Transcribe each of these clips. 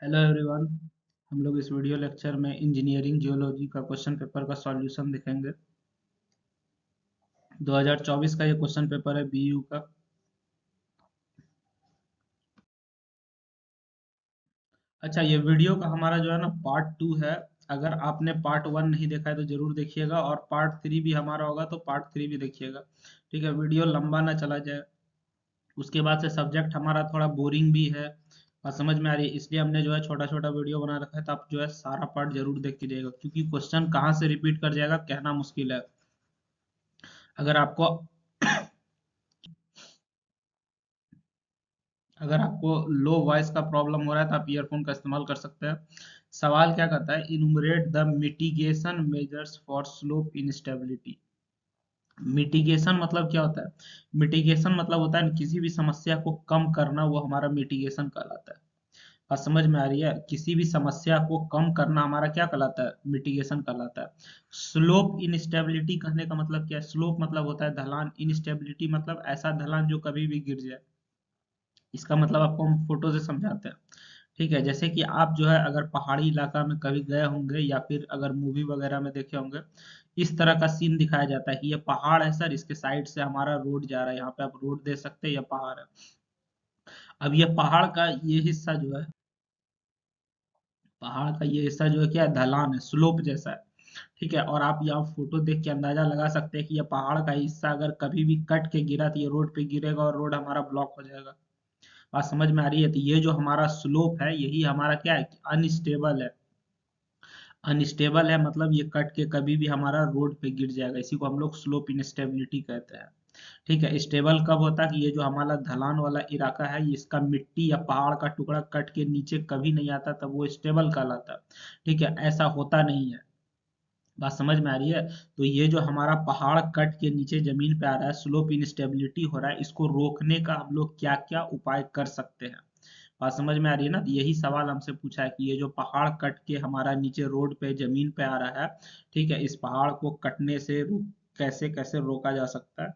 Hello everyone. हम लोग इस वीडियो लेक्चर में इंजीनियरिंग जियोलॉजी का क्वेश्चन पेपर का सॉल्यूशन देखेंगे। 2024 का ये क्वेश्चन पेपर है बीयू का। अच्छा, ये वीडियो का हमारा जो है ना पार्ट 2 है। अगर आपने पार्ट 1 नहीं देखा है तो जरूर देखिएगा, और पार्ट 3 भी हमारा होगा तो पार्ट 3 भी देखिएगा। ठीक है, वीडियो लंबा ना चला जाए। उसके बाद से सब्जेक्ट हमारा थोड़ा बोरिंग भी है और समझ में आ रही है, इसलिए हमने जो है छोटा छोटा वीडियो बना रखा है। तो आप जो है सारा पार्ट जरूर देख के जाइएगा, क्योंकि क्वेश्चन कहाँ से रिपीट कर जाएगा कहना मुश्किल है। अगर आपको अगर आपको लो वॉइस का प्रॉब्लम हो रहा है तो आप ईयरफोन का इस्तेमाल कर सकते हैं। सवाल क्या कहता है, इनुमरेट the mitigation measures for slope instability. Mitigation मतलब क्या होता है? मिटिगेशन मतलब होता है किसी भी समस्या को कम करना, वो हमारा मिटिगेशन कहलाता है। बात समझ में आ रही है? किसी भी समस्या को कम करना हमारा क्या कहलाता है? मिटिगेशन कहलाता है। स्लोप इंस्टेबिलिटी कहने का मतलब क्या है? स्लोप मतलब होता है ढलान, इंस्टेबिलिटी मतलब ऐसा ढलान जो कभी भी गिर जाए। इसका मतलब आपको हम फोटो से समझाते हैं। ठीक है, जैसे कि आप जो है अगर पहाड़ी इलाका में कभी गए होंगे या फिर अगर मूवी वगैरह में देखे होंगे, इस तरह का सीन दिखाया जाता है कि ये पहाड़ है सर, इसके साइड से हमारा रोड जा रहा है, यहाँ पे आप रोड दे सकते हैं, ये पहाड़ है। अब ये पहाड़ का ये हिस्सा जो है, पहाड़ का ये हिस्सा जो है क्या है? ढलान है, स्लोप जैसा है। ठीक है, और आप यहाँ फोटो देख के अंदाजा लगा सकते हैं कि ये पहाड़ का हिस्सा अगर कभी भी कट के गिरा तो ये रोड पे गिरेगा और रोड हमारा ब्लॉक हो जाएगा। बात समझ में आ रही है? तो ये जो हमारा स्लोप है यही हमारा क्या है? अनस्टेबल है। अनस्टेबल है मतलब ये कट के कभी भी हमारा रोड पे गिर जाएगा, इसी को हम लोग स्लोप इंस्टेबिलिटी कहते हैं। ठीक है, स्टेबल कब होता है कि ये जो हमारा ढलान वाला इलाका है, इसका मिट्टी या पहाड़ का टुकड़ा कट के नीचे कभी नहीं आता, तब वो स्टेबल कहलाता है। ठीक है, ऐसा होता नहीं है। बात समझ में आ रही है? तो ये जो हमारा पहाड़ कट के नीचे जमीन पे आ रहा है, स्लोप इंस्टेबिलिटी हो रहा है, इसको रोकने का हम लोग क्या क्या उपाय कर सकते हैं? बात समझ में आ रही है ना? तो यही सवाल हमसे पूछा है कि ये जो पहाड़ कट के हमारा नीचे रोड पे जमीन पे आ रहा है, ठीक है, इस पहाड़ को कटने से कैसे कैसे रोका जा सकता है,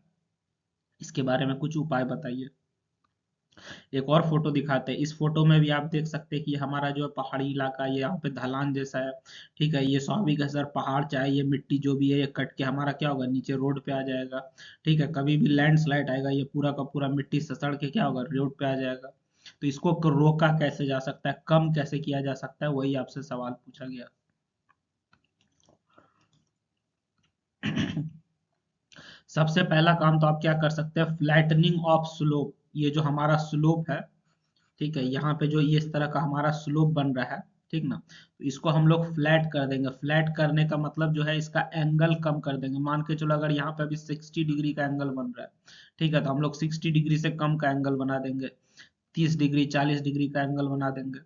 इसके बारे में कुछ उपाय बताइए। एक और फोटो दिखाते हैं। इस फोटो में भी आप देख सकते हैं कि हमारा जो है पहाड़ी इलाका, ये यहाँ पे ढलान जैसा है। ठीक है, ये स्वाभाविक है सर, पहाड़ चाहे ये मिट्टी जो भी है ये कट के हमारा क्या होगा? नीचे रोड पे आ जाएगा। ठीक है, कभी भी लैंडस्लाइड आएगा, ये पूरा का पूरा मिट्टी ससड़ के क्या होगा? रोड पे आ जाएगा। तो इसको रोका कैसे जा सकता है, कम कैसे किया जा सकता है, वही आपसे सवाल पूछा गया। सबसे पहला काम तो आप क्या कर सकते हैं? Flattening of slope. ये जो हमारा स्लोप है, ठीक है, यहाँ पे जो ये इस तरह का हमारा स्लोप बन रहा है, ठीक ना, तो इसको हम लोग फ्लैट कर देंगे। फ्लैट करने का मतलब जो है इसका एंगल कम कर देंगे। मान के चलो अगर यहाँ पे अभी 60 डिग्री का एंगल बन रहा है, ठीक है, तो हम लोग 60 डिग्री से कम का एंगल बना देंगे। 30 डिग्री 40 डिग्री का एंगल बना देंगे।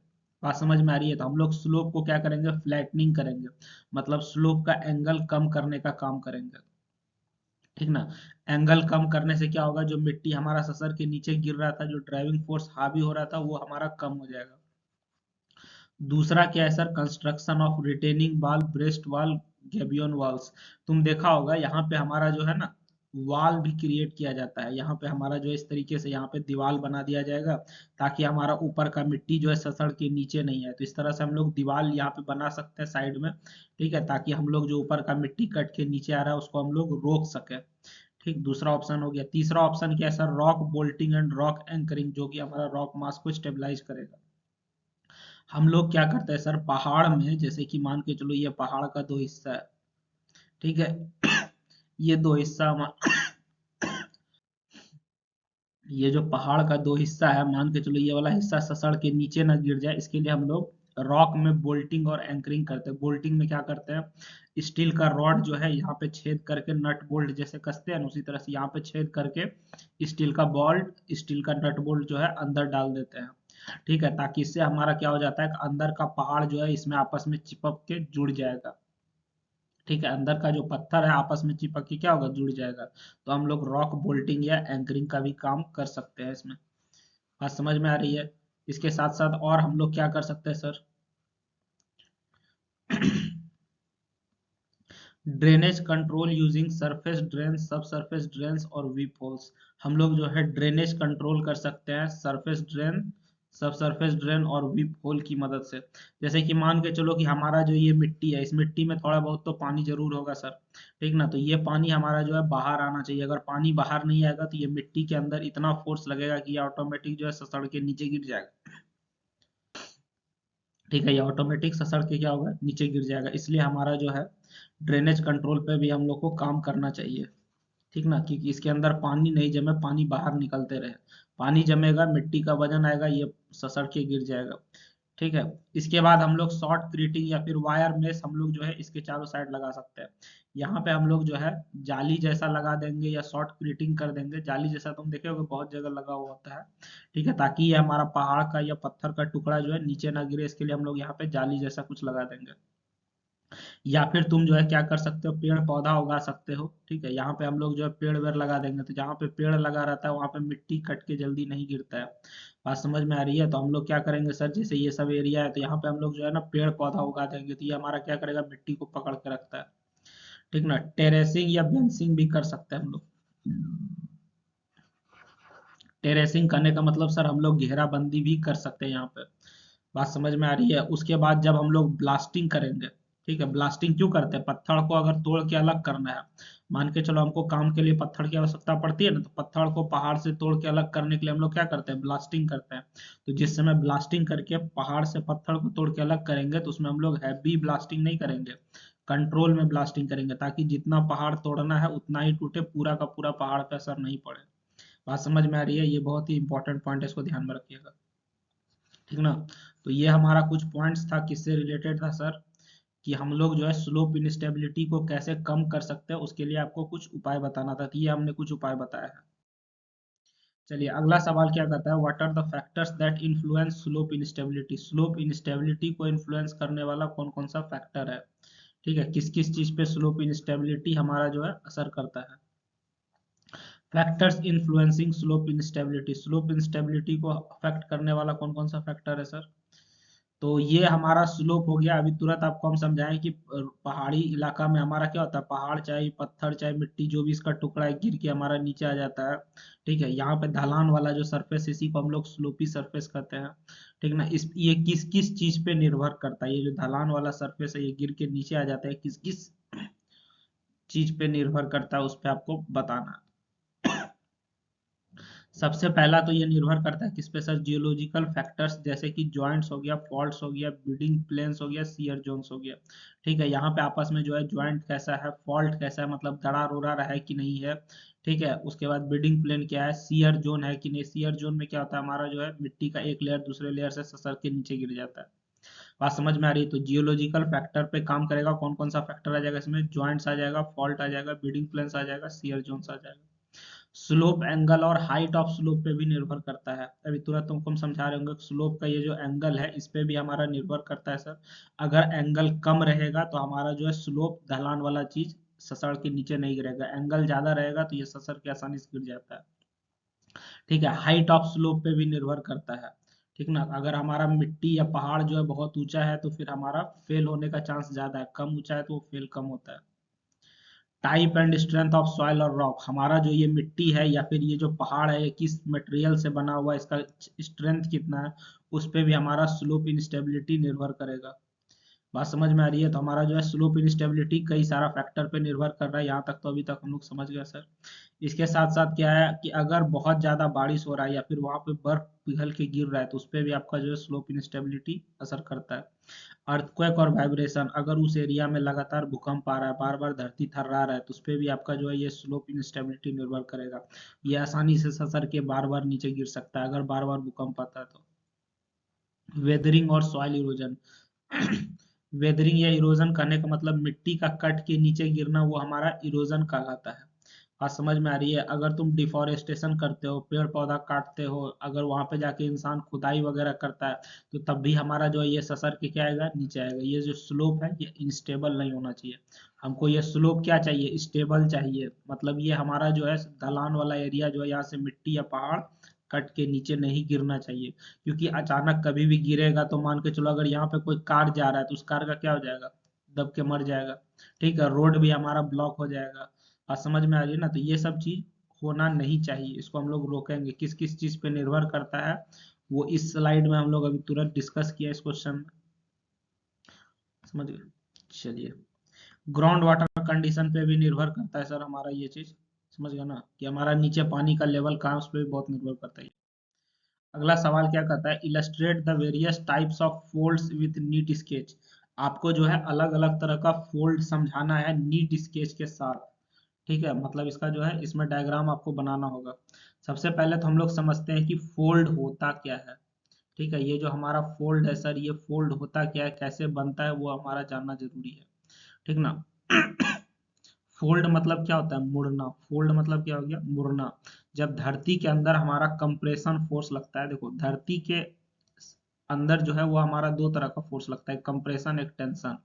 बात समझ में आ रही है? तो हम लोग स्लोप को क्या करेंगे? फ्लैटनिंग करेंगे, मतलब स्लोप का एंगल कम करने का काम करेंगे। ठीक ना? एंगल कम करने से क्या होगा? जो मिट्टी हमारा ससर के नीचे गिर रहा था, जो ड्राइविंग फोर्स हावी हो रहा था, वो हमारा कम हो जाएगा। दूसरा क्या है sir? Construction of retaining wall, breast wall, gabion walls. तुम देखा होगा यहाँ पे हमारा जो है ना वॉल भी क्रिएट किया जाता है। यहाँ पे हमारा जो है इस तरीके से यहाँ पे दीवार बना दिया जाएगा, ताकि हमारा ऊपर का मिट्टी जो है ससड़ के नीचे नहीं आए। तो इस तरह से हम लोग दीवार यहाँ पे बना सकते हैं साइड में। ठीक है, ताकि हम लोग जो ऊपर का मिट्टी कट के नीचे आ रहा है उसको हम लोग रोक सके। ठीक, दूसरा ऑप्शन हो गया। तीसरा ऑप्शन क्या है sir? Rock bolting and rock anchoring, जो कि हमारा रॉक मास को स्टेबलाइज करेगा। हम लोग क्या करते हैं सर? पहाड़ में जैसे कि मान के चलो ये पहाड़ का दो हिस्सा है, ठीक है, ये दो हिस्सा ये जो पहाड़ का दो हिस्सा है, मान के चलो ये वाला हिस्सा ससड़ के नीचे ना गिर जाए, इसके लिए हम लोग रॉक में बोल्टिंग और एंकरिंग करते हैं। बोल्टिंग में क्या करते हैं? स्टील का रॉड जो है यहाँ पे छेद करके नट बोल्ट जैसे कसते हैं, उसी तरह से यहाँ पे छेद करके स्टील का नट बोल्ट जो है अंदर डाल देते हैं। ठीक है, ताकि इससे हमारा क्या हो जाता है कि अंदर का पहाड़ जो है इसमें आपस में चिपक के जुड़ जाएगा। ठीक है, अंदर का जो पत्थर है आपस में चिपक के क्या होगा? जुड़ जाएगा। तो हम लोग रॉक बोल्टिंग या एंकरिंग का भी काम कर सकते हैं इसमें। बात समझ में आ रही है? इसके साथ साथ और हम लोग क्या कर सकते हैं sir? Drainage control using surface drain, सब सरफेस ड्रेन्स और वीप होल्स। हम लोग जो है ड्रेनेज कंट्रोल कर सकते हैं, सरफेस ड्रेन, सब सरफेस ड्रेन और विप होल की मदद से। जैसे कि मान के चलो कि हमारा जो ये मिट्टी है, इस मिट्टी में थोड़ा बहुत तो पानी जरूर होगा सर, ठीक ना। तो ये पानी हमारा जो है बाहर आना चाहिए। अगर पानी बाहर नहीं आएगा तो ये मिट्टी के अंदर इतना फोर्स लगेगा कि ये ऑटोमेटिक जो है सड़ के नीचे गिर जाएगा, ठीक है। ये ऑटोमेटिक ससड़ के क्या होगा, नीचे गिर जाएगा। इसलिए हमारा जो है ड्रेनेज कंट्रोल पे भी हम लोग को काम करना चाहिए, ठीक ना, क्योंकि इसके अंदर पानी नहीं जमे, पानी बाहर निकलते रहे। पानी जमेगा, मिट्टी का वजन आएगा, ये ससड़ के गिर जाएगा, ठीक है। इसके बाद हम लोग शॉर्ट क्रीटिंग या फिर वायर मेश हम लोग जो है इसके चारों साइड लगा सकते हैं। यहाँ पे हम लोग जो है जाली जैसा लगा देंगे या शॉर्ट क्रीटिंग कर देंगे। जाली जैसा तुम देखे होगे बहुत जगह लगा हुआ होता है, ठीक है, ताकि ये हमारा पहाड़ का या पत्थर का टुकड़ा जो है नीचे ना गिरे, इसके लिए हम लोग यहाँ पे जाली जैसा कुछ लगा देंगे। या फिर तुम जो है क्या कर सकते हो, पेड़ पौधा उगा सकते हो, ठीक है। यहाँ पे हम लोग जो है पेड़ वेड़ लगा देंगे, तो जहाँ पे पेड़ लगा रहता है वहाँ पे मिट्टी कट के जल्दी नहीं गिरता है। बात समझ में आ रही है? तो हम लोग क्या करेंगे सर, जैसे ये सब एरिया है तो यहाँ पे हम लोग जो है ना पेड़ पौधा उगा देंगे, तो ये हमारा क्या करेगा, मिट्टी को पकड़ के रखता है, ठीक ना। टेरेसिंग या बेंसिंग भी कर सकते हैं हम लोग। टेरेसिंग करने का मतलब सर हम लोग घेराबंदी भी कर सकते हैं यहाँ पे। बात समझ में आ रही है? उसके बाद जब हम लोग ब्लास्टिंग करेंगे, ठीक है, ब्लास्टिंग क्यों करते हैं, पत्थर को अगर तोड़ के अलग करना है, मान के चलो हमको काम के लिए पत्थर की आवश्यकता पड़ती है ना, तो पत्थर को पहाड़ से तोड़ के अलग करने के लिए हम लोग क्या करते हैं, ब्लास्टिंग करते हैं। तो जिस समय ब्लास्टिंग करके पहाड़ से पत्थर को तोड़ के अलग करेंगे तो उसमें हम लोग हैवी ब्लास्टिंग नहीं करेंगे, कंट्रोल में ब्लास्टिंग करेंगे, ताकि जितना पहाड़ तोड़ना है उतना ही टूटे, पूरा का पूरा पहाड़ पे असर नहीं पड़े। बात समझ में आ रही है? ये बहुत ही इंपॉर्टेंट पॉइंट है, इसको ध्यान में रखिएगा, ठीक ना। तो ये हमारा कुछ पॉइंट्स था, किससे रिलेटेड था सर, कि हम लोग जो है स्लोप इंस्टेबिलिटी को कैसे कम कर सकते हैं, उसके लिए आपको कुछ उपाय बताना था, तो ये हमने कुछ उपाय बताया है। चलिए अगला सवाल क्या कहता है, what are the factors that influence slope instability. Slope instability को इन्फ्लुएंस करने वाला कौन कौन सा फैक्टर है, ठीक है, किस किस चीज पे स्लोप इंस्टेबिलिटी हमारा जो है असर करता है। Factors influencing slope instability, slope instability को अफेक्ट करने वाला कौन कौन सा फैक्टर है सर। तो ये हमारा स्लोप हो गया। अभी तुरंत आपको हम समझाएं कि पहाड़ी इलाका में हमारा क्या होता है, पहाड़ चाहे पत्थर चाहे मिट्टी जो भी इसका टुकड़ा है गिर के हमारा नीचे आ जाता है, ठीक है। यहाँ पे ढलान वाला जो सरफेस, इसी को हम लोग स्लोपी सरफेस कहते हैं, ठीक ना। इस ये किस किस चीज पे निर्भर करता है, ये जो ढलान वाला सरफेस है ये गिर के नीचे आ जाता है, किस किस चीज पे निर्भर करता है उस पे आपको बताना। सबसे पहला तो ये निर्भर करता है किस पे सर, जियोलॉजिकल फैक्टर्स, जैसे कि जॉइंट्स हो गया, फॉल्ट्स हो गया, बिल्डिंग प्लेन्स हो गया, शियर जोन्स हो गया, ठीक है। यहाँ पे आपस में जो है जॉइंट कैसा है, फॉल्ट कैसा है, मतलब दरार उरार है कि नहीं है, ठीक है। उसके बाद बिल्डिंग प्लेन क्या है, शियर जोन है कि नहीं। शियर जोन में क्या होता है, हमारा जो है मिट्टी का एक लेयर दूसरे लेयर से ससर के नीचे गिर जाता है। बात समझ में आ रही है? तो जियोलॉजिकल फैक्टर पे काम करेगा, कौन कौन सा फैक्टर आ जाएगा इसमें, जॉइंट्स आ जाएगा, फॉल्ट आ जाएगा, बिल्डिंग प्लेन्स आ जाएगा, शियर जोन्स आ जाएगा। स्लोप एंगल और हाइट ऑफ स्लोप पे भी निर्भर करता है। अभी तुरंत तुमको हम समझा रहे होंगे, स्लोप का ये जो एंगल है इस पे भी हमारा निर्भर करता है सर। अगर एंगल कम रहेगा तो हमारा जो है स्लोप ढलान वाला चीज ससड़ के नीचे नहीं गिरेगा, एंगल ज्यादा रहेगा तो ये ससर के आसानी से गिर जाता है, ठीक है। हाइट ऑफ स्लोप पे भी निर्भर करता है, ठीक ना। अगर हमारा मिट्टी या पहाड़ जो है बहुत ऊंचा है तो फिर हमारा फेल होने का चांस ज्यादा है, कम ऊंचा है तो वो फेल कम होता है। Type and strength of soil और रॉक, हमारा जो ये मिट्टी है या फिर ये जो पहाड़ है ये किस मटेरियल से बना हुआ है, इसका स्ट्रेंथ कितना है, उस पे भी हमारा स्लोप इंस्टेबिलिटी निर्भर करेगा। बात समझ में आ रही है? तो हमारा जो है स्लोप इंस्टेबिलिटी कई सारा फैक्टर पे निर्भर कर रहा है, यहाँ तक तो अभी तक हम लोग समझ गए सर। इसके साथ साथ क्या है कि अगर बहुत ज्यादा बारिश हो रहा है या फिर वहां पे बर्फ पिघल के गिर रहा है तो उस पे भी आपका जो है स्लोप इंस्टेबिलिटी असर करता है। अर्थक्वेक और वाइब्रेशन, अगर उस एरिया में लगातार भूकंप आ रहा है, बार बार धरती थर्रा रहा है, तो उस पे भी आपका जो है ये स्लोप इंस्टेबिलिटी निर्भर करेगा। ये आसानी से ससर के बार बार नीचे गिर सकता है अगर बार बार भूकंप आता है तो। वेदरिंग और सॉइल इरोजन, वेदरिंग या इरोजन करने का मतलब मिट्टी का कट के नीचे गिरना, वो हमारा इरोजन कहलाता है। बात समझ में आ रही है? अगर तुम डिफोरेस्टेशन करते हो, पेड़ पौधा काटते हो, अगर वहां पे जाके इंसान खुदाई वगैरह करता है तो तब भी हमारा जो है ये ससर के क्या आएगा, नीचे आएगा। ये जो स्लोप है ये इंस्टेबल नहीं होना चाहिए। हमको ये स्लोप क्या चाहिए, स्टेबल चाहिए। मतलब ये हमारा जो है ढलान वाला एरिया जो है यहाँ से मिट्टी या पहाड़ कट के नीचे नहीं गिरना चाहिए, क्योंकि अचानक कभी भी गिरेगा तो मान के चलो अगर यहाँ पे कोई कार जा रहा है तो उस कार का क्या हो जाएगा, दब के मर जाएगा, ठीक है। रोड भी हमारा ब्लॉक हो जाएगा। बात समझ में आ रही है ना? तो ये सब चीज होना नहीं चाहिए, इसको हम लोग रोकेंगे। किस किस चीज पे निर्भर करता है, वो इस स्लाइड में हम लोग अभी तुरंत डिस्कस किया इस क्वेश्चन में, समझ गए। चलिए, ग्राउंड वाटर कंडीशन पे भी निर्भर करता है सर हमारा ये चीज, समझ गए ना, कि हमारा नीचे पानी का लेवल कहाँ है, उस पर भी बहुत निर्भर करता है। अगला सवाल क्या कहता है, illustrate the various types of folds with NEET sketch. आपको जो है अलग अलग तरह का फोल्ड समझाना है नीट स्केच के साथ, ठीक है, मतलब इसका जो है इसमें डायग्राम आपको बनाना होगा। सबसे पहले तो हम लोग समझते हैं कि फोल्ड होता क्या है, ठीक है, ये जो हमारा फोल्ड है सर, ये फोल्ड होता क्या है, कैसे बनता है, वो हमारा जानना जरूरी है, ठीक ना। फोल्ड मतलब क्या होता है, मुड़ना। फोल्ड मतलब क्या हो गया, मुड़ना। जब धरती के अंदर हमारा कंप्रेशन फोर्स लगता है, देखो धरती के अंदर जो है वो हमारा दो तरह का फोर्स लगता है, कंप्रेशन, एक टेंशन,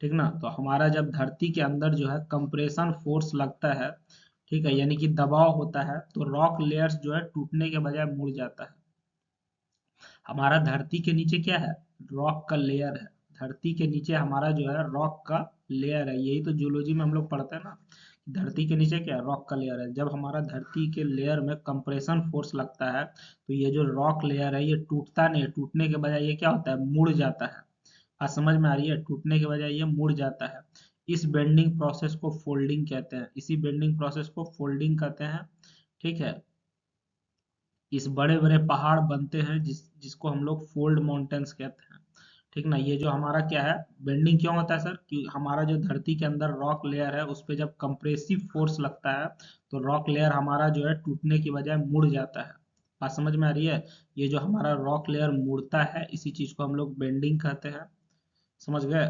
ठीक ना। तो हमारा जब धरती के अंदर जो है कंप्रेशन फोर्स लगता है, ठीक है, यानी कि दबाव होता है, तो रॉक लेयर्स जो है टूटने के बजाय मुड़ जाता है। हमारा धरती के नीचे क्या है, रॉक का लेयर है। धरती के नीचे हमारा जो है रॉक का लेयर है, यही तो जियोलॉजी में हम लोग पढ़ते हैं ना, धरती के नीचे क्या है, रॉक का लेयर है। जब हमारा धरती के लेयर में कंप्रेशन फोर्स लगता है, तो ये जो रॉक लेयर है ये टूटता नहीं है, टूटने के बजाय ये क्या होता है, मुड़ जाता है। आज समझ में आ रही है, टूटने के बजाय ये मुड़ जाता है। इस बेंडिंग प्रोसेस को फोल्डिंग कहते हैं, इसी बेंडिंग प्रोसेस को फोल्डिंग कहते हैं, ठीक है। इस बड़े बड़े पहाड़ बनते हैं जिसको हम लोग फोल्ड माउंटेन्स कहते हैं, ठीक ना। ये जो हमारा क्या है, बेंडिंग क्यों होता है सर, कि हमारा जो धरती के अंदर रॉक लेयर है उस पे जब कंप्रेसिव फोर्स लगता है, तो रॉक लेयर हमारा जो है टूटने की बजाय मुड़ जाता है। बात समझ में आ रही है, ये जो हमारा रॉक लेयर मुड़ता है, इसी चीज को हम लोग बेंडिंग कहते हैं, समझ गए।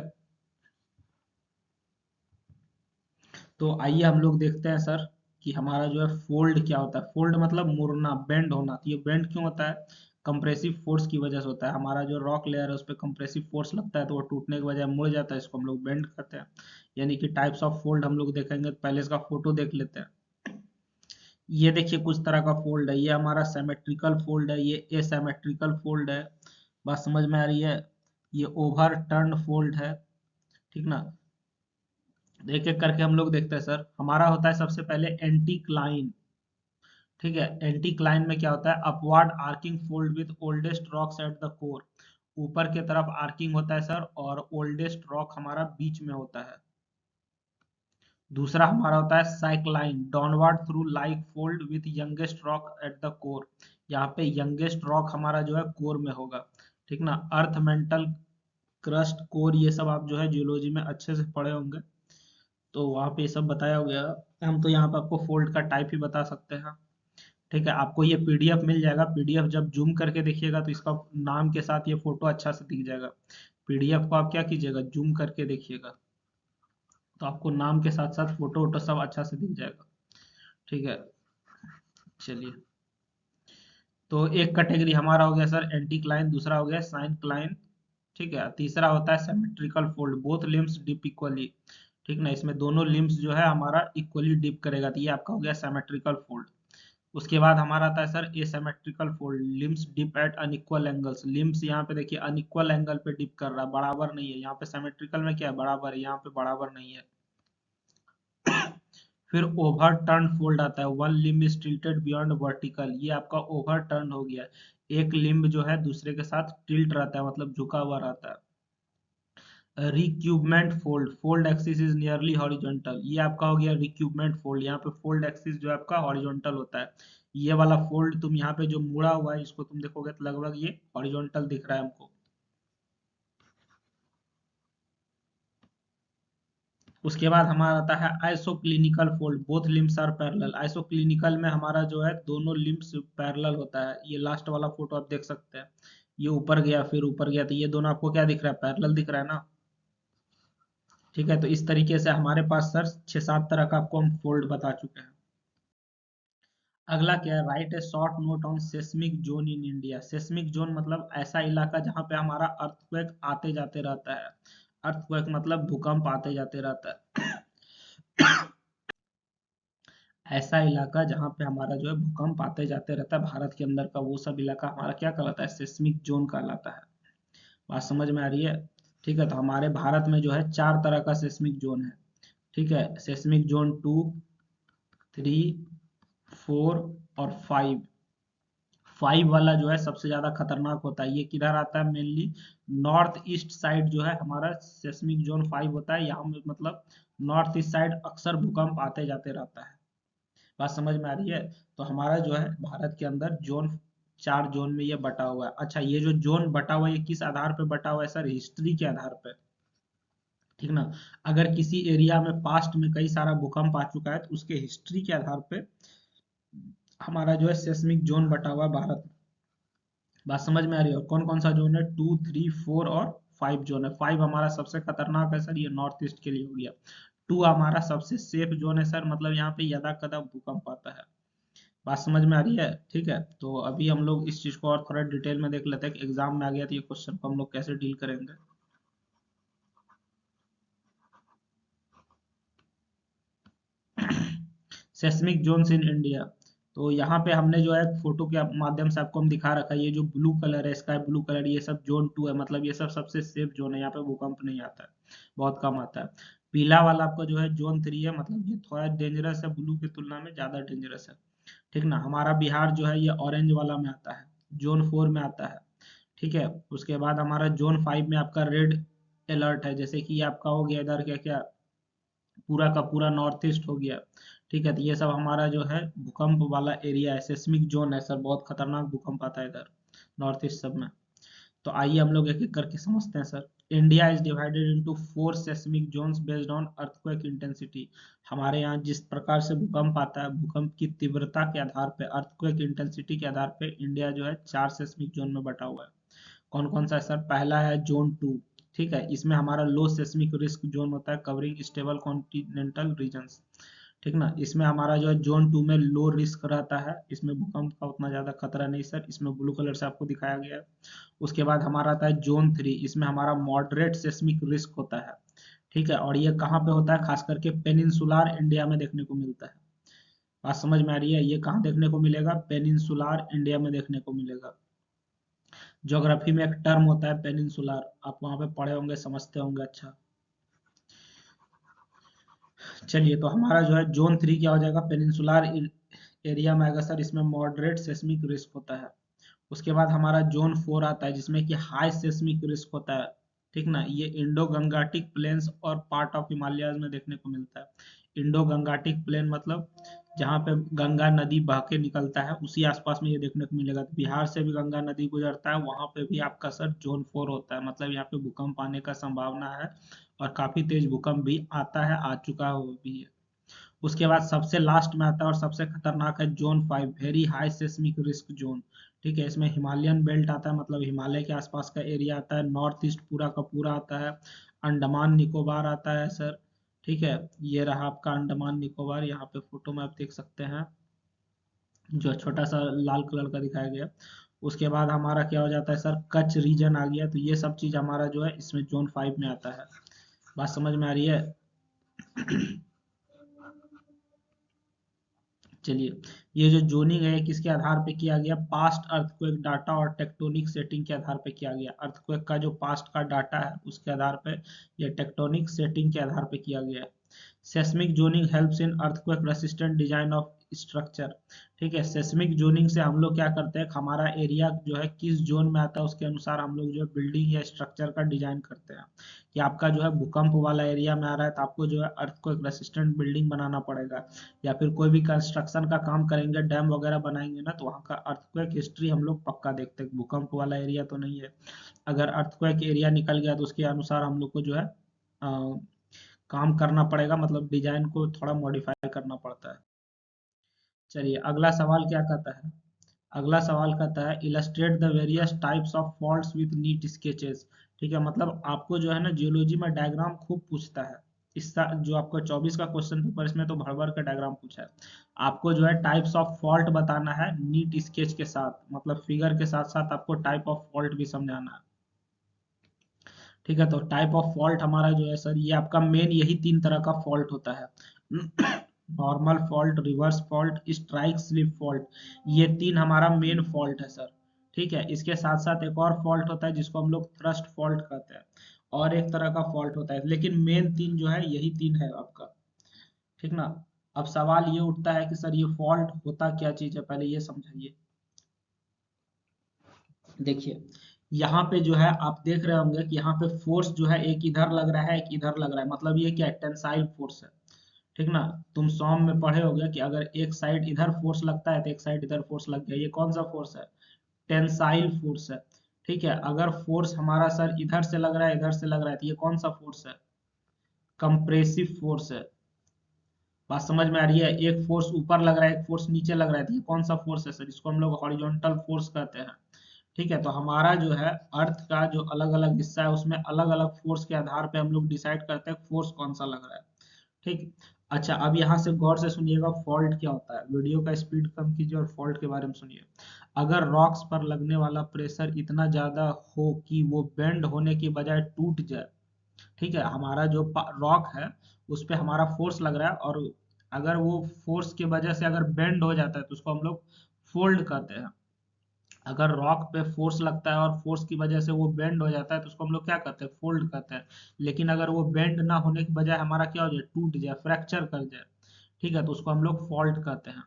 तो आइए हम लोग देखते हैं सर कि हमारा जो है फोल्ड क्या होता है। फोल्ड मतलब मुड़ना, बेंड होना। तो ये बेंड क्यों होता है, कंप्रेसिव फोर्स की वजह से होता है। हमारा जो रॉक लेयर है उस पर कंप्रेसिव फोर्स लगता है, तो वो टूटने के बजाय मुड़ जाता है, इसको हम लोग बेंड कहते हैं। यानी कि टाइप्स ऑफ फोल्ड हम लोग देखेंगे, तो पहले इसका फोटो देख लेते हैं। ये देखिए कुछ तरह का फोल्ड है, ये हमारा सिमेट्रिकल फोल्ड है, ये एसिमेट्रिकल फोल्ड है। बात समझ में आ रही है, ये ओवर टर्न फोल्ड है, ठीक ना। एक एक करके हम लोग देखते हैं सर। हमारा होता है सबसे पहले एंटी क्लाइन, ठीक है। एंटी क्लाइन में क्या होता है, upward arching fold with oldest rocks at the core. ऊपर के तरफ आर्किंग होता है सर, और ओल्डेस्ट रॉक हमारा बीच में होता है। दूसरा हमारा होता है syncline, downward through like fold with youngest rock at the core. यहाँ पे यंगेस्ट रॉक हमारा जो है कोर में होगा, ठीक ना। अर्थ मेंटल क्रस्ट कोर, ये सब आप जो है जियोलॉजी में अच्छे से पढ़े होंगे, तो वहाँ पे ये सब बताया गया। हम तो यहाँ पे आपको फोल्ड का टाइप ही बता सकते हैं, ठीक है। आपको ये पीडीएफ मिल जाएगा, पीडीएफ जब जूम करके देखिएगा तो इसका नाम के साथ ये फोटो अच्छा से दिख जाएगा। पीडीएफ को आप क्या कीजिएगा, जूम करके देखिएगा, तो आपको नाम के साथ साथ फोटो वोटो सब अच्छा से दिख जाएगा, ठीक है। चलिए, तो एक कैटेगरी हमारा हो गया सर एंटी क्लाइन, दूसरा हो गया साइन क्लाइन, ठीक है। तीसरा होता है symmetrical fold, both limbs dip equally, ठीक ना। इसमें दोनों लिम्स जो है हमारा इक्वली डिप करेगा, तो ये आपका हो गया सिमेट्रिकल फोल्ड। उसके बाद हमारा आता है sir asymmetrical fold, limbs dip at unequal angles. Limbs यहाँ पे देखिए अनइक्वल एंगल पे डिप कर रहा है, बराबर नहीं है। यहाँ पे सिमेट्रिकल में क्या है, बराबर है, यहाँ पे बराबर नहीं है। फिर ओवर टर्न फोल्ड आता है, one limb is tilted beyond vertical, ये आपका ओवर टर्न हो गया। एक लिम्ब जो है दूसरे के साथ टिल्ट रहता है, मतलब झुका हुआ रहता है। Recumbent fold, fold axis is nearly horizontal, ये आपका हो गया रिक्यूबमेंट फोल्ड। यहाँ पे फोल्ड एक्सिस जो है आपका हॉरिजॉन्टल होता है। ये वाला फोल्ड तुम यहाँ पे जो मुड़ा हुआ है इसको तुम देखोगे तो लगभग ये हॉरिजॉन्टल दिख रहा है हमको। उसके बाद हमारा आता है isoclinical fold, both limbs are parallel. Isoclinical में हमारा जो है दोनों लिम्स पैरेलल होता है। ये लास्ट वाला फोटो आप देख सकते हैं, ये ऊपर गया फिर ऊपर गया, तो ये दोनों आपको क्या दिख रहा है, पैरेलल दिख रहा है ना, ठीक है। तो इस तरीके से हमारे पास सर 6-7 तरह का आपको हम फोल्ड बता चुके हैं। अगला क्या है, right A short note on seismic zone in India. Seismic zone मतलब ऐसा इलाका जहां पे हमारा अर्थक्वेक आते जाते रहता है। अर्थक्वेक मतलब भूकंप आते जाते रहता है। ऐसा इलाका जहाँ पे हमारा जो है भूकंप आते जाते रहता है भारत के अंदर का, वो सब इलाका हमारा क्या कहलाता है, सेस्मिक जोन कहलाता है। बात समझ में आ रही है, ठीक है। तो हमारे भारत में जो है 4 तरह का सेस्मिक जोन है, ठीक है। सेस्मिक जोन 2, 3, 4 और 5, 5 वाला जो है सबसे ज्यादा खतरनाक होता है। ये किधर आता है? मेनली नॉर्थ ईस्ट साइड जो है हमारा सेस्मिक जोन 5 होता है। यहाँ में मतलब नॉर्थ ईस्ट साइड अक्सर भूकंप आते जाते रहता है। बात समझ में आ रही है? तो हमारा जो है भारत के अंदर जोन 4 जोन में ये बटा हुआ है। अच्छा, ये जो जोन बटा हुआ है ये किस आधार पे बटा हुआ है सर? हिस्ट्री के आधार पे, ठीक ना। अगर किसी एरिया में पास्ट में कई सारा भूकंप आ चुका है तो उसके हिस्ट्री के आधार पे हमारा जो है सेस्मिक जोन बटा हुआ है भारत में। बात समझ में आ रही है? और कौन कौन सा जोन है? 2, 3, 4 और 5 जोन है। 5 हमारा सबसे खतरनाक है सर, ये नॉर्थ ईस्ट के लिए हो गया। 2 हमारा सबसे सेफ जोन है सर, मतलब यहाँ पे यदा कदा भूकंप आता है। बात समझ में आ रही है? ठीक है, तो अभी हम लोग इस चीज को और थोड़ा डिटेल में देख लेते हैं कि एग्जाम में आ गया तो ये क्वेश्चन को हम लोग कैसे डील करेंगे। Seismic zones in India. तो यहाँ पे हमने जो है फोटो के माध्यम से आपको हम दिखा रखा है, ये जो ब्लू कलर है, स्काई ब्लू कलर, ये सब जोन 2 है, मतलब ये सब सबसे सेफ जोन है, यहाँ पे भूकंप नहीं आता है, बहुत कम आता है। पीला वाला आपका जो है जोन 3 है, मतलब ये थोड़ा डेंजरस है, ब्लू की तुलना में ज्यादा डेंजरस है, ठीक ना। हमारा बिहार जो है ये ऑरेंज वाला में आता है, जोन 4 में आता है, ठीक है। उसके बाद हमारा जोन 5 में आपका रेड अलर्ट है, जैसे कि ये आपका हो गया इधर क्या क्या, पूरा का पूरा नॉर्थ ईस्ट हो गया, ठीक है। तो ये सब हमारा जो है भूकंप वाला एरिया है, सेस्मिक जोन है सर, बहुत खतरनाक भूकंप आता है इधर नॉर्थ ईस्ट सब में। तो आइए हम लोग एक एक करके समझते हैं sir. India is divided into 4 seismic zones based on earthquake intensity. हमारे यहाँ जिस प्रकार से भूकंप आता है, भूकंप की तीव्रता के आधार पे, अर्थक्वेक इंटेंसिटी के आधार पे इंडिया जो है 4 सेस्मिक जोन में बटा हुआ है। कौन कौन सा है सर? पहला है जोन 2, ठीक है, इसमें हमारा लो सेस्मिक रिस्क जोन होता है, कवरिंग स्टेबल कॉन्टिनेंटल रीजन्स, ठीक ना। इसमें हमारा जो है जोन 2 में लो रिस्क रहता है, इसमें भूकंप का उतना ज्यादा खतरा नहीं सर, इसमें ब्लू कलर से आपको दिखाया गया है। उसके बाद हमारा आता है जोन 3, इसमें हमारा मॉडरेट सेस्मिक रिस्क होता है, ठीक है। और ये कहाँ पे होता है? खास करके पेनिनसुलार इंडिया में देखने को मिलता है। बात समझ में आ रही है? ये कहाँ देखने को मिलेगा? पेनिनसुलार इंडिया में देखने को मिलेगा। ज्योग्राफी में एक टर्म होता है पेनिनसुलार, आप वहां पे पढ़े होंगे, समझते होंगे। अच्छा, चलिए, तो हमारा जो है जोन 3 क्या हो जाएगा? पेनिनसुलार एरिया में आएगा सर, इसमें मॉडरेट सेस्मिक रिस्क होता है। उसके बाद हमारा जोन 4 आता है, जिसमें कि हाई सेस्मिक रिस्क होता है, ठीक ना। ये इंडो गंगाटिक प्लेन्स और पार्ट ऑफ हिमालयाज में देखने को मिलता है। इंडो गंगाटिक प्लेन मतलब जहाँ पे गंगा नदी बह के निकलता है, उसी आसपास में ये देखने को मिलेगा। तो बिहार से भी गंगा नदी गुजरता है, वहां पे भी आपका सर जोन 4 होता है, मतलब यहाँ पे भूकंप आने का संभावना है, और काफी तेज भूकंप भी आता है, आ चुका है वो भी है। उसके बाद सबसे लास्ट में आता है और सबसे खतरनाक है zone 5, very high seismic risk zone, ठीक है। इसमें हिमालयन बेल्ट आता है, मतलब हिमालय के आसपास का एरिया आता है, नॉर्थ ईस्ट पूरा का पूरा आता है, अंडमान निकोबार आता है सर, ठीक है। ये रहा आपका अंडमान निकोबार, यहाँ पे फोटो में आप देख सकते हैं, जो छोटा सा लाल कलर का दिखाया गया। उसके बाद हमारा क्या हो जाता है सर? कच्छ रीजन आ गया। तो ये सब चीज हमारा जो है इसमें जोन 5 में आता है। बात समझ में आ रही है? चलिए, ये जो जोनिंग है ये किसके आधार पे किया गया? पास्ट अर्थक्वेक डाटा और टेक्टोनिक सेटिंग के आधार पे किया गया। अर्थक्वेक का जो पास्ट का डाटा है उसके आधार पे, या टेक्टोनिक सेटिंग के आधार पे किया गया है। Seismic zoning helps in earthquake resistant design of structure, ठीक है। सेस्मिक जोनिंग से हम लोग क्या करते हैं, हमारा एरिया जो है किस जोन में आता है उसके अनुसार हम लोग जो है बिल्डिंग या स्ट्रक्चर का डिजाइन करते हैं। कि आपका जो है भूकंप वाला एरिया में आ रहा है तो आपको जो है अर्थक्वेक रेसिस्टेंट बिल्डिंग बनाना पड़ेगा, या फिर कोई भी कंस्ट्रक्शन का काम करेंगे, डैम वगैरह बनाएंगे ना, तो वहाँ का अर्थक्वेक हिस्ट्री हम लोग पक्का देखते हैं, भूकंप वाला एरिया तो नहीं है। अगर अर्थक्वेक एरिया निकल गया तो उसके अनुसार हम लोग को जो है काम करना पड़ेगा, मतलब डिजाइन को थोड़ा मॉडिफाई करना पड़ता है। चलिए, अगला सवाल क्या कहता है? अगला सवाल कहता है illustrate the various types of faults with neat sketches, ठीक है। मतलब आपको जो है ना जियोलॉजी में डायग्राम खूब पूछता है। इस जो आपका 24 का क्वेश्चन पेपर, इसमें तो भर भर का डायग्राम पूछा है। आपको जो है टाइप्स ऑफ फॉल्ट बताना है नीट स्केच के साथ, मतलब फिगर के साथ साथ आपको टाइप ऑफ फॉल्ट भी समझाना है, ठीक है। तो टाइप ऑफ फॉल्ट हमारा जो है सर, ये आपका मेन यही 3 तरह का फॉल्ट होता है। Normal fault, reverse fault, strike slip fault, ये 3 हमारा मेन फॉल्ट है सर, ठीक है। इसके साथ साथ एक और फॉल्ट होता है जिसको हम लोग थ्रस्ट फॉल्ट कहते हैं, और एक तरह का फॉल्ट होता है, लेकिन मेन 3 जो है यही 3 है आपका, ठीक ना। अब सवाल ये उठता है कि सर ये फॉल्ट होता क्या चीज है, पहले ये समझाइए। देखिए यहाँ पे जो है आप देख रहे होंगे कि यहाँ पे फोर्स जो है एक इधर लग रहा है एक इधर लग रहा है, मतलब ये क्या है, टेंसाइल फोर्स है। ठीक ना। तुम सॉम में पढ़े होगे कि अगर एक साइड इधर फोर्स लगता है तो एक साइड इधर फोर्स लग गया, ये कौन सा फोर्स है, टेंसाइल फोर्स है। ठीक है, अगर फोर्स हमारा सर इधर से लग रहा है इधर से लग रहा है तो ये कौन सा फोर्स है, कंप्रेसिव फोर्स है। बात समझ में आ रही है, एक फोर्स ऊपर लग रहा है एक फोर्स नीचे लग रहा है तो ये कौन सा फोर्स है सर, इसको हम लोग हॉरिजॉन्टल फोर्स कहते हैं। ठीक है, तो हमारा जो है अर्थ का जो अलग अलग हिस्सा है उसमें अलग अलग फोर्स के आधार पे हम लोग डिसाइड करते हैं फोर्स कौन सा लग रहा है। ठीक। अच्छा, अब यहाँ से गौर से सुनिएगा फॉल्ट क्या होता है, वीडियो का स्पीड कम कीजिए और फॉल्ट के बारे में सुनिए। अगर रॉक्स पर लगने वाला प्रेशर इतना ज्यादा हो कि वो बेंड होने की बजाय टूट जाए। ठीक है, हमारा जो रॉक है उस पे हमारा फोर्स लग रहा है और अगर वो फोर्स की वजह से अगर बेंड हो जाता है तो उसको हम लोग फोल्ड कहते हैं। अगर रॉक पे फोर्स लगता है और फोर्स की वजह से वो बेंड हो जाता है तो उसको हम लोग क्या कहते हैं, फोल्ड कहते हैं। लेकिन अगर वो बेंड ना होने की बजाय हमारा क्या हो जाए, टूट जाए, फ्रैक्चर कर जाए, ठीक है, तो उसको हम लोग फॉल्ट कहते हैं।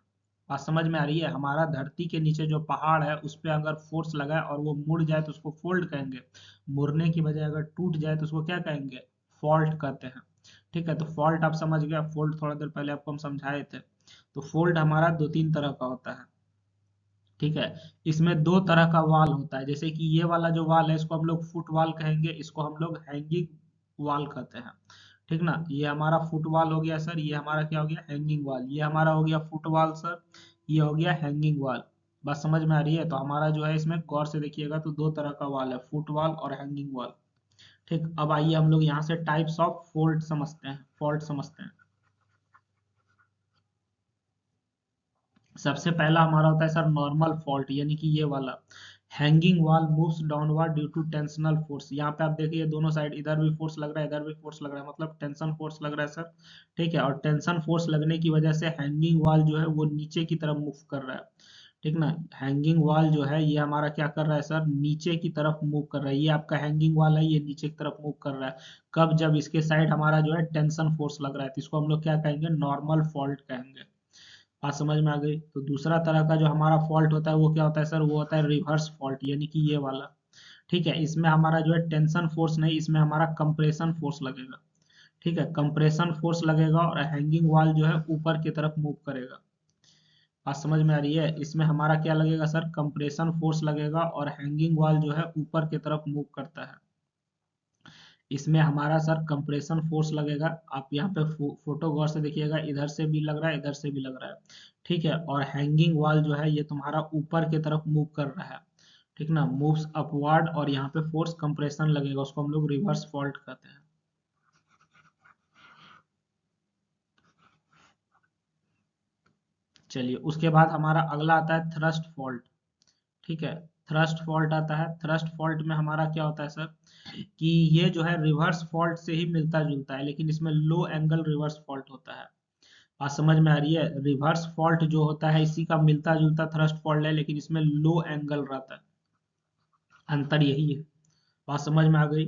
बात समझ में आ रही है, हमारा धरती के नीचे जो पहाड़ है उस पे अगर फोर्स लगा है और वो मुड़ जाए तो उसको फोल्ड कहेंगे। मुड़ने की बजाय अगर टूट जाए तो उसको क्या कहेंगे, फॉल्ट कहते हैं। ठीक है, तो फॉल्ट आप समझ गया, फोल्ड थोड़ा देर पहले आपको हम समझाए थे। तो फोल्ड हमारा दो तीन तरह का होता है। ठीक है, इसमें दो तरह का वाल होता है, जैसे कि ये वाला जो वाल है इसको हम लोग फुट वाल कहेंगे, इसको हम लोग हैंगिंग वाल कहते हैं। ठीक ना, ये हमारा फुट वाल हो गया सर, ये हमारा क्या हो गया, हैंगिंग वाल, ये हमारा हो गया फुट वाल सर, ये हो गया हैंगिंग वाल। बस समझ में आ रही है, तो हमारा जो है इसमें गौर से देखिएगा तो दो तरह का वाल है, फुट वाल और हैंगिंग वाल। ठीक, अब आइए हम लोग यहाँ से टाइप्स ऑफ फोल्ड समझते हैं, फॉल्ट समझते हैं। सबसे पहला हमारा होता है सर नॉर्मल फॉल्ट, यानी कि ये वाला, hanging wall moves downward due to tensional force. यहाँ पे आप देखिए दोनों साइड इधर भी फोर्स लग रहा है इधर भी फोर्स लग रहा है, मतलब टेंशन फोर्स लग रहा है सर। ठीक है, और टेंशन फोर्स लगने की वजह से हैंगिंग वॉल जो है वो नीचे की तरफ मूव कर रहा है। ठीक ना, हैंगिंग वॉल जो है ये हमारा क्या कर रहा है सर, नीचे की तरफ मूव कर रहा है, ये आपका हैंगिंग वॉल है ये नीचे की तरफ मूव कर रहा है। कब, जब इसके साइड हमारा जो है टेंशन फोर्स लग रहा है, तो इसको हम लोग क्या कहेंगे, नॉर्मल फॉल्ट कहेंगे। बात समझ में आ गई, तो दूसरा तरह का जो हमारा फॉल्ट होता है वो क्या होता है सर, वो होता है रिवर्स फॉल्ट, यानी कि ये वाला। ठीक है, इसमें हमारा जो है टेंशन फोर्स नहीं, इसमें हमारा कंप्रेशन फोर्स लगेगा। ठीक है, कंप्रेशन फोर्स लगेगा और हैंगिंग वॉल जो है ऊपर की तरफ मूव करेगा। बात समझ में आ रही है, इसमें हमारा क्या लगेगा सर, कंप्रेशन फोर्स लगेगा और हैंगिंग वॉल जो है ऊपर की तरफ मूव करता है। इसमें हमारा सर कंप्रेशन फोर्स लगेगा, आप यहाँ पे फोटो गौर से देखिएगा, इधर से भी लग रहा है इधर से भी लग रहा है। ठीक है, और हैंगिंग वॉल जो है ये तुम्हारा ऊपर की तरफ मूव कर रहा है। ठीक ना, मूव्स अपवर्ड, और यहाँ पे फोर्स कंप्रेशन लगेगा, उसको हम लोग रिवर्स फॉल्ट कहते हैं। चलिए, उसके बाद हमारा अगला आता है थ्रस्ट फॉल्ट। ठीक है, थ्रस्ट फॉल्ट आता है, थ्रस्ट फॉल्ट में हमारा क्या होता है सर, कि ये जो है रिवर्स फॉल्ट से ही मिलता जुलता है, लेकिन इसमें लो एंगल रिवर्स फॉल्ट होता है। बात समझ में आ रही है, रिवर्स फॉल्ट जो होता है इसी का मिलता जुलता थ्रस्ट फॉल्ट है, लेकिन इसमें लो एंगल रहता है, अंतर यही है। बात समझ में आ गई।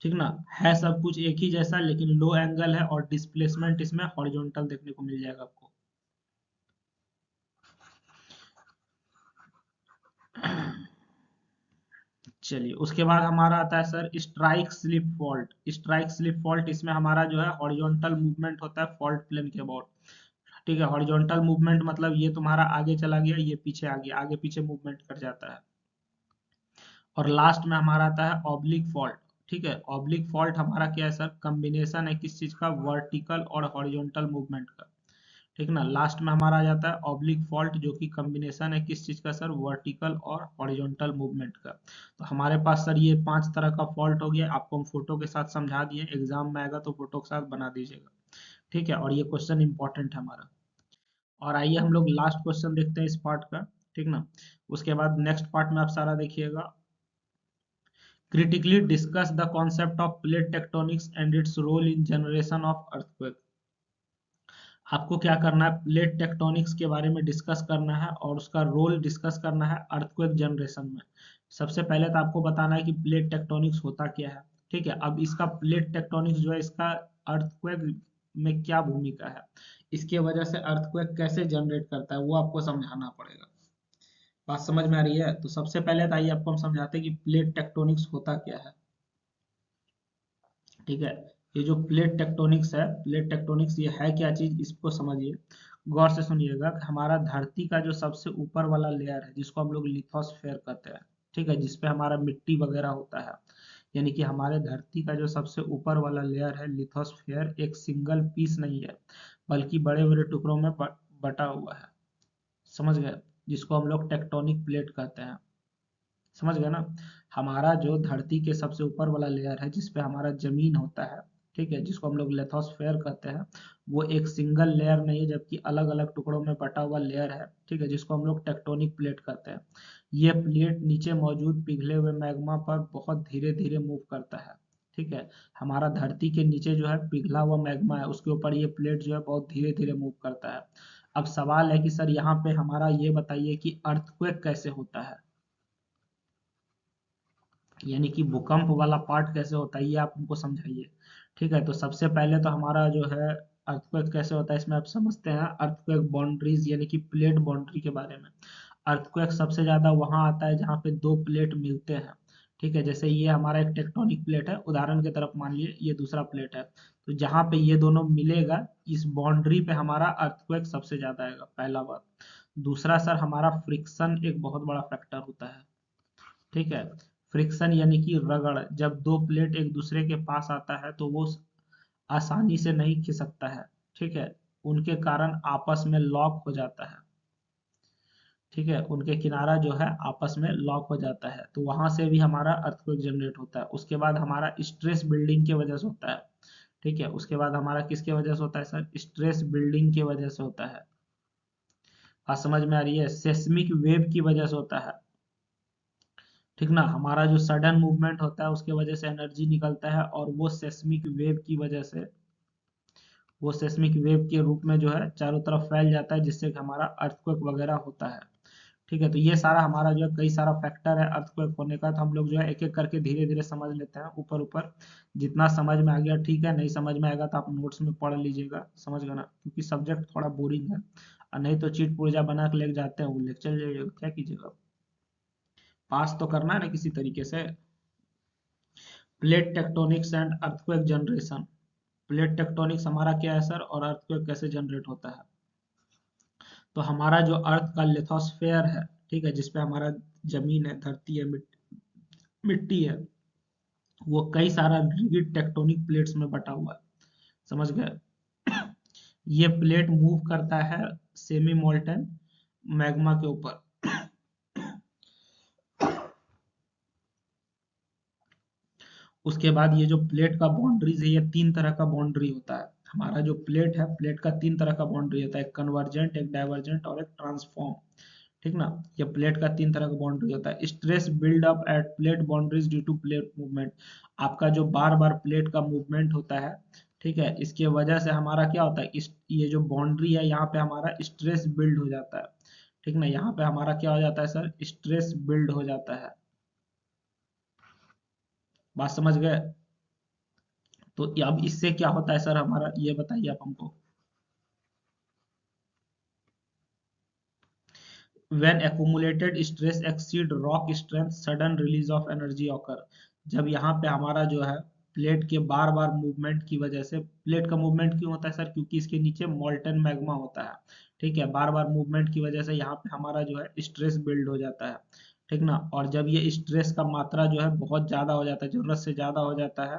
ठीक ना, है सब कुछ एक ही जैसा, लेकिन लो एंगल है और डिस्प्लेसमेंट इसमें हॉरिजॉन्टल देखने को मिल जाएगा आपको। चलिए, उसके बाद हमारा आता है sir strike slip fault. Strike slip fault, इसमें हमारा जो है हॉरिजॉन्टल मूवमेंट होता है फॉल्ट प्लेन के अबाउट। ठीक है, हॉरिजॉन्टल मूवमेंट मतलब ये तुम्हारा आगे चला गया ये पीछे आ गया, आगे पीछे मूवमेंट कर जाता है। और लास्ट में हमारा आता है ऑब्लिक फॉल्ट। ठीक है, ऑब्लिक फॉल्ट हमारा क्या है सर, कॉम्बिनेशन है किस चीज का, वर्टिकल और हॉरिजॉन्टल मूवमेंट का। ठीक ना, लास्ट में हमारा आ जाता है ऑब्लिक फॉल्ट, जो कि कॉम्बिनेशन है किस चीज का सर, वर्टिकल और हॉरिजॉन्टल मूवमेंट का। तो हमारे पास सर ये पांच तरह का फॉल्ट हो गया, आपको हम फोटो के साथ समझा दिए, एग्जाम में आएगा तो फोटो के साथ बना दीजिएगा। ठीक है, और ये क्वेश्चन इंपॉर्टेंट है हमारा। और आइए हम लोग लास्ट क्वेश्चन देखते हैं इस पार्ट का। ठीक ना, उसके बाद नेक्स्ट पार्ट में आप सारा देखिएगा। critically discuss the concept of plate tectonics and its role in generation of earthquake। आपको क्या करना है, प्लेट टेक्टोनिक्स के बारे में डिस्कस करना है और उसका रोल डिस्कस करना है अर्थक्वेक जनरेशन में। सबसे पहले तो आपको बताना है कि प्लेट टेक्टोनिक्स होता क्या है। ठीक है, अब इसका प्लेट टेक्टोनिक्स जो है इसका अर्थक्वेक में क्या भूमिका है, इसके वजह से अर्थक्वेक कैसे जनरेट करता है वो आपको समझाना पड़ेगा। बात समझ में आ रही है? तो सबसे पहले तो आइए आपको हम समझाते हैं कि प्लेट टेक्टोनिक्स होता क्या है। ठीक है, ये जो प्लेट टेक्टोनिक्स है, प्लेट टेक्टोनिक्स ये है क्या चीज, इसको समझिए, गौर से सुनिएगा कि हमारा धरती का जो सबसे ऊपर वाला लेयर है जिसको हम लोग लिथोस्फेयर कहते हैं, ठीक है, जिसपे हमारा मिट्टी वगैरह होता है, यानी कि हमारे धरती का जो सबसे ऊपर वाला लेयर है लिथोस्फेयर, एक सिंगल पीस नहीं है बल्कि बड़े बड़े टुकड़ों में बटा हुआ है। समझ गए? जिसको हम लोग टेक्टोनिक प्लेट कहते हैं। समझ गए ना? हमारा जो धरती के सबसे ऊपर वाला लेयर है जिसपे हमारा जमीन होता है, ठीक है, जिसको हम लोग लेथोस्फेयर कहते हैं, वो एक सिंगल लेयर नहीं है जबकि अलग अलग टुकड़ों में बटा हुआ लेयर है, ठीक है, जिसको हम लोग टेक्टोनिक प्लेट कहते हैं। ये प्लेट नीचे मौजूद पिघले हुए मैग्मा पर बहुत धीरे धीरे मूव करता है। ठीक है, हमारा धरती के नीचे जो है पिघला हुआ मैग्मा है, उसके ऊपर ये प्लेट जो है बहुत धीरे धीरे मूव करता है। अब सवाल है कि सर यहाँ पे हमारा ये बताइए कि अर्थक्वेक कैसे होता है, यानी कि भूकंप वाला पार्ट कैसे होता है, ये आप हमको समझाइए। ठीक है, तो सबसे पहले तो हमारा जो है अर्थक्वेक कैसे होता है, इसमें आप समझते हैं अर्थक्वेक बाउंड्रीज यानी कि प्लेट बाउंड्री के बारे में। अर्थक्वेक सबसे ज्यादा वहां आता है जहाँ पे दो प्लेट मिलते हैं। ठीक है, जैसे ये हमारा एक टेक्टोनिक प्लेट है, उदाहरण की तरफ मान लिए ये दूसरा प्लेट है, तो जहाँ पे ये दोनों मिलेगा इस बाउंड्री पे हमारा अर्थक्वेक सबसे ज्यादा आएगा, पहला बात। दूसरा सर, हमारा फ्रिक्शन एक बहुत बड़ा फैक्टर होता है। ठीक है, फ्रिक्शन यानी कि रगड़, जब दो प्लेट एक दूसरे के पास आता है तो वो आसानी से नहीं खिसकता है। ठीक है, उनके कारण आपस में लॉक हो जाता है। ठीक है, उनके किनारा जो है आपस में लॉक हो जाता है, तो वहां से भी हमारा अर्थक्वेक जनरेट होता है। उसके बाद हमारा स्ट्रेस बिल्डिंग की वजह से होता है। ठीक है, उसके बाद हमारा किसके वजह से होता है सर, स्ट्रेस बिल्डिंग की वजह से होता है। बात समझ में आ रही है? सेस्मिक वेव की वजह से होता है। ठीक ना, हमारा जो सडन मूवमेंट होता है उसके वजह से एनर्जी निकलता है, और वो सेस्मिक वेव के रूप में जो है चारों तरफ फैल जाता है, जिससे कि हमारा अर्थक्वेक वगैरह होता है। ठीक है, तो ये सारा हमारा जो है कई सारा फैक्टर है अर्थक्वेक होने का, तो हम लोग जो है एक एक करके धीरे धीरे समझ लेते हैं ऊपर ऊपर। जितना समझ में आ गया ठीक है, नहीं समझ में आएगा तो आप नोट्स में पढ़ लीजिएगा। समझ गए ना? क्योंकि सब्जेक्ट थोड़ा बोरिंग है, और नहीं तो चीट पुर्जा बना के लेके जाते हैं, वो लेक्चर जाइएगा क्या कीजिएगा, पास तो करना है ना किसी तरीके से। Plate tectonics and earthquake generation. Plate tectonics हमारा क्या है सर, और अर्थक्वेक कैसे जनरेट होता है। तो हमारा जो अर्थ का लिथोस्फेयर है, ठीक है, जिसपे हमारा जमीन है, धरती है, मिट्टी है, वो कई सारा रिजिड टेक्टोनिक प्लेट्स में बटा हुआ है। समझ गए? ये प्लेट मूव करता है सेमी मोल्टन मैग्मा के ऊपर। उसके बाद ये जो प्लेट का बाउंड्रीज है, ये तीन तरह का बाउंड्री होता है। हमारा जो प्लेट है, प्लेट का तीन तरह का बाउंड्री होता है, एक कन्वर्जेंट, एक डाइवर्जेंट और एक ट्रांसफॉर्म। ठीक ना, ये प्लेट का तीन तरह का बाउंड्री होता है। Stress build up at plate boundaries due to plate movement. आपका जो बार बार प्लेट का मूवमेंट होता है, ठीक है, इसके वजह से हमारा क्या होता है, ये जो बाउंड्री है यहाँ पे हमारा स्ट्रेस बिल्ड हो जाता है। ठीक ना, यहाँ पे हमारा क्या हो जाता है सर, स्ट्रेस बिल्ड हो जाता है। बात समझ गए? तो अब इससे क्या होता है सर हमारा, ये बताइए आप हमको। When accumulated stress exceed rock strength, sudden release of energy occur। जब यहाँ पे हमारा जो है प्लेट के बार बार मूवमेंट की वजह से, प्लेट का मूवमेंट क्यों होता है सर, क्योंकि इसके नीचे मोल्टन मैग्मा होता है। ठीक है, बार बार मूवमेंट की वजह से यहाँ पे हमारा जो है स्ट्रेस बिल्ड हो जाता है। ठीक ना, और जब ये स्ट्रेस का मात्रा जो है बहुत ज्यादा हो जाता है, जरूरत से ज्यादा हो जाता है,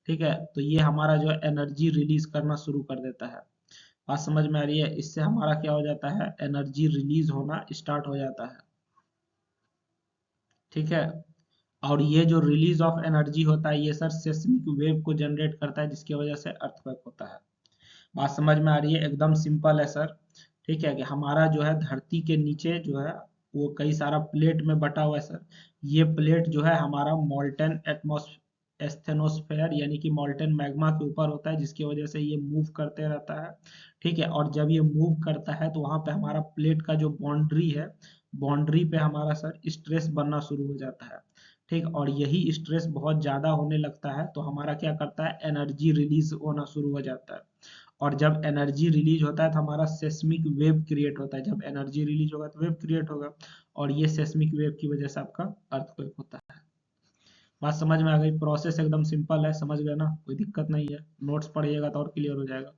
ठीक है, तो ये हमारा जो है एनर्जी रिलीज करना शुरू कर देता है। बात समझ में आ रही है? इससे हमारा क्या हो जाता है, एनर्जी रिलीज होना स्टार्ट हो जाता है। ठीक है, और ये जो रिलीज ऑफ एनर्जी होता है ये सर सेस्मिक वेव को जनरेट करता है, जिसकी वजह से अर्थक्वेक होता है। बात समझ में आ रही है? एकदम सिंपल है सर। ठीक है, कि हमारा जो है धरती के नीचे जो है वो कई सारा प्लेट में बटा हुआ है सर। ये प्लेट जो है हमारा मॉल्टन एस्थेनोस्फेयर यानी कि मॉल्टन मैग्मा के ऊपर होता है, जिसकी वजह से ये मूव करते रहता है। ठीक है, और जब ये मूव करता है तो वहां पे हमारा प्लेट का जो बाउंड्री है, बाउंड्री पे हमारा सर स्ट्रेस बनना शुरू हो जाता है। ठीक, और यही स्ट्रेस बहुत ज्यादा होने लगता है तो हमारा क्या करता है, एनर्जी रिलीज होना शुरू हो जाता है। और जब एनर्जी रिलीज होता है तो हमारा सेस्मिक वेव क्रिएट होता है, जब एनर्जी रिलीज होगा तो वेव क्रिएट होगा। और ये सेस्मिक वेव की वजह से आपका अर्थक्वेक होता है। बात समझ में आ गई? प्रोसेस एकदम सिंपल है, समझ गए ना, कोई दिक्कत नहीं है। नोट्स पढ़िएगा तो और क्लियर हो जाएगा।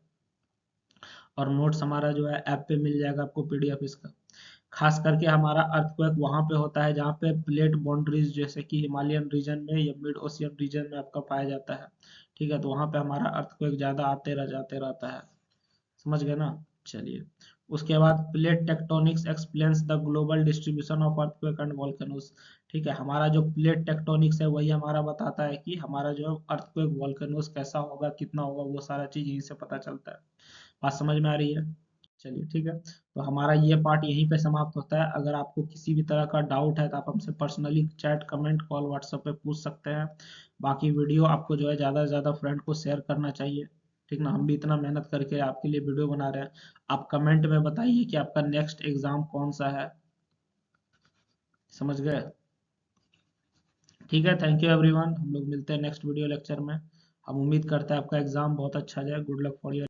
और नोट्स हमारा जो है ऐप पे मिल जाएगा आपको, पीडीएफ इसका। खास करके हमारा अर्थक्वेक वहां पे होता है जहाँ पे प्लेट बाउंड्रीज जैसे कि हिमालयन रीजन में या मिड ओशियन रीजन में आपका पाया जाता है। ठीक है, तो वहां पे हमारा अर्थक्वेक ज्यादा आते रह जाते रहता है। समझ गए ना? चलिए, उसके बाद plate tectonics explains the global distribution of earthquake and volcanoes. ठीक है, हमारा जो प्लेट टेक्टोनिक्स है वही हमारा बताता है कि हमारा जो अर्थक्वेक वॉल्केनोस कैसा होगा, कितना होगा, वो सारा चीज यहीं से पता चलता है। बात समझ में आ रही है? चलिए ठीक है, तो हमारा ये पार्ट यहीं पे समाप्त होता है। अगर आपको किसी भी तरह का डाउट है तो आप हमसे personally chat, comment, call, WhatsApp पे पूछ सकते हैं। बाकी वीडियो आपको जो है ज़्यादा से ज़्यादा फ्रेंड को शेयर करना चाहिए। ठीक ना, हम भी इतना मेहनत करके आपके लिए वीडियो बना रहे हैं। आप कमेंट में बताइए कि आपका नेक्स्ट एग्ज़ाम कौन सा है। समझ गए? ठीक है, थैंक यू एवरीवन। हम लोग मिलते हैं नेक्स्ट वीडियो लेक्चर में। हम उम्मीद करते हैं आपका एग्ज़ाम बहुत अच्छा जाए। Good luck for your